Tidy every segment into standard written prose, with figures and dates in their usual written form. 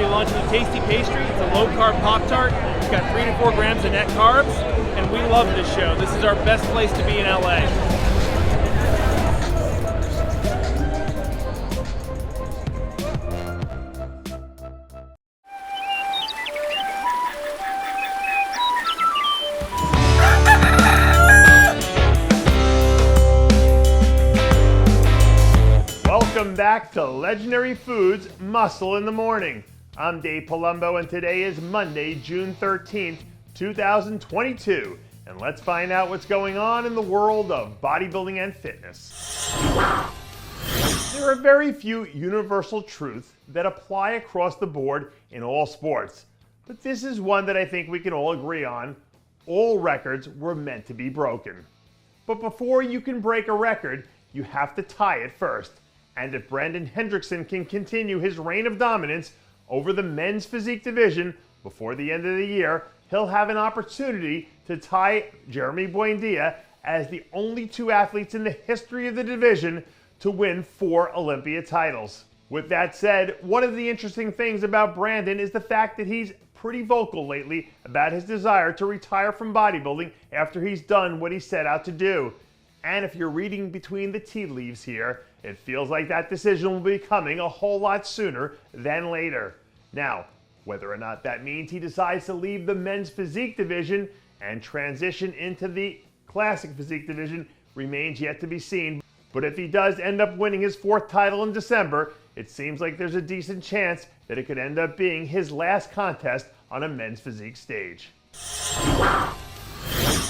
be launching a tasty pastry. It's a low-carb Pop-Tart. It's got 3 to 4 grams of net carbs, and we love this show. This is our best place to be in LA. Welcome back to Legendary Foods Muscle in the Morning. I'm Dave Palumbo, and today is Monday, June 13th, 2022. And let's find out what's going on in the world of bodybuilding and fitness. There are very few universal truths that apply across the board in all sports. But this is one that I think we can all agree on. All records were meant to be broken. But before you can break a record, you have to tie it first. And if Brandon Hendrickson can continue his reign of dominance over the men's physique division before the end of the year, he'll have an opportunity to tie Jeremy Buendia as the only 2 athletes in the history of the division to win 4 Olympia titles. With that said, one of the interesting things about Brandon is the fact that he's pretty vocal lately about his desire to retire from bodybuilding after he's done what he set out to do. And if you're reading between the tea leaves here, it feels like that decision will be coming a whole lot sooner than later. Now, whether or not that means he decides to leave the men's physique division and transition into the classic physique division remains yet to be seen. But if he does end up winning his 4th title in December, it seems like there's a decent chance that it could end up being his last contest on a men's physique stage.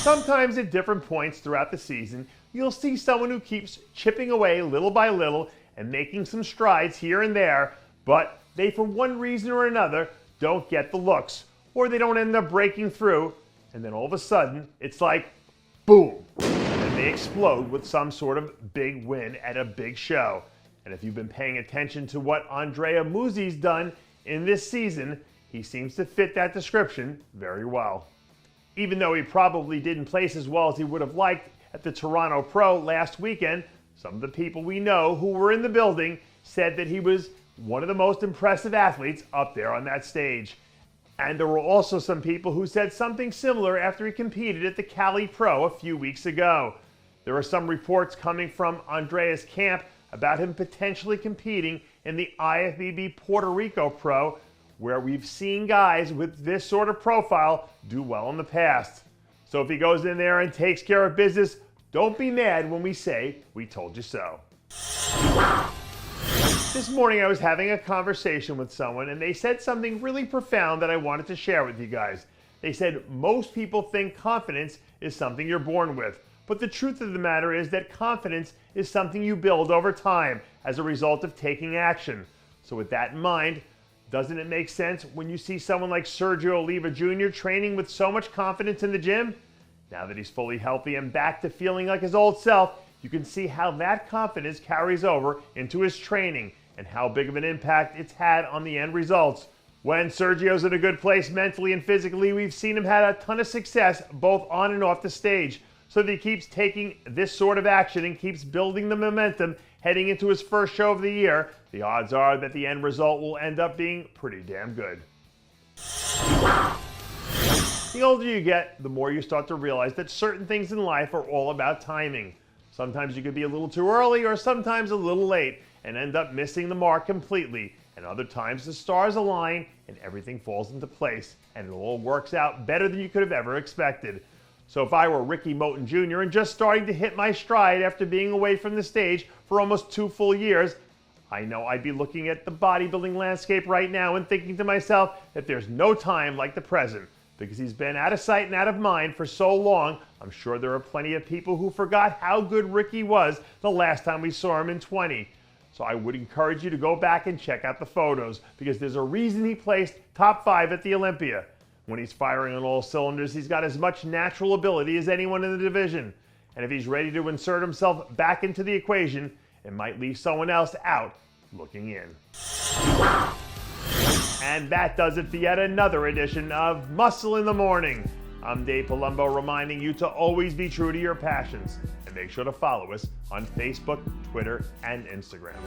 Sometimes at different points throughout the season, you'll see someone who keeps chipping away little by little and making some strides here and there, but they, for one reason or another, don't get the looks, or they don't end up breaking through, and then all of a sudden, it's like, boom, and they explode with some sort of big win at a big show. And if you've been paying attention to what Andrea Muzi's done in this season, he seems to fit that description very well. Even though he probably didn't place as well as he would have liked at the Toronto Pro last weekend, some of the people we know who were in the building said that he was one of the most impressive athletes up there on that stage. And there were also some people who said something similar after he competed at the Cali Pro a few weeks ago. There are some reports coming from Andrea's camp about him potentially competing in the IFBB Puerto Rico Pro, where we've seen guys with this sort of profile do well in the past. So if he goes in there and takes care of business, don't be mad when we say we told you so. This morning I was having a conversation with someone and they said something really profound that I wanted to share with you guys. They said most people think confidence is something you're born with, but the truth of the matter is that confidence is something you build over time as a result of taking action. So with that in mind, doesn't it make sense when you see someone like Sergio Oliva Jr. training with so much confidence in the gym? Now that he's fully healthy and back to feeling like his old self, you can see how that confidence carries over into his training and how big of an impact it's had on the end results. When Sergio's in a good place mentally and physically, we've seen him have a ton of success both on and off the stage. So that he keeps taking this sort of action and keeps building the momentum heading into his first show of the year, the odds are that the end result will end up being pretty damn good. The older you get, the more you start to realize that certain things in life are all about timing. Sometimes you could be a little too early or sometimes a little late and end up missing the mark completely. And other times the stars align and everything falls into place and it all works out better than you could have ever expected. So if I were Rickey Moten Jr. and just starting to hit my stride after being away from the stage for almost 2 full years, I know I'd be looking at the bodybuilding landscape right now and thinking to myself that there's no time like the present. Because he's been out of sight and out of mind for so long, I'm sure there are plenty of people who forgot how good Rickey was the last time we saw him in 20. So I would encourage you to go back and check out the photos because there's a reason he placed top 5 at the Olympia. When he's firing on all cylinders, he's got as much natural ability as anyone in the division. And if he's ready to insert himself back into the equation, it might leave someone else out looking in. And that does it for yet another edition of Muscle in the Morning. I'm Dave Palumbo reminding you to always be true to your passions. And make sure to follow us on Facebook, Twitter, and Instagram.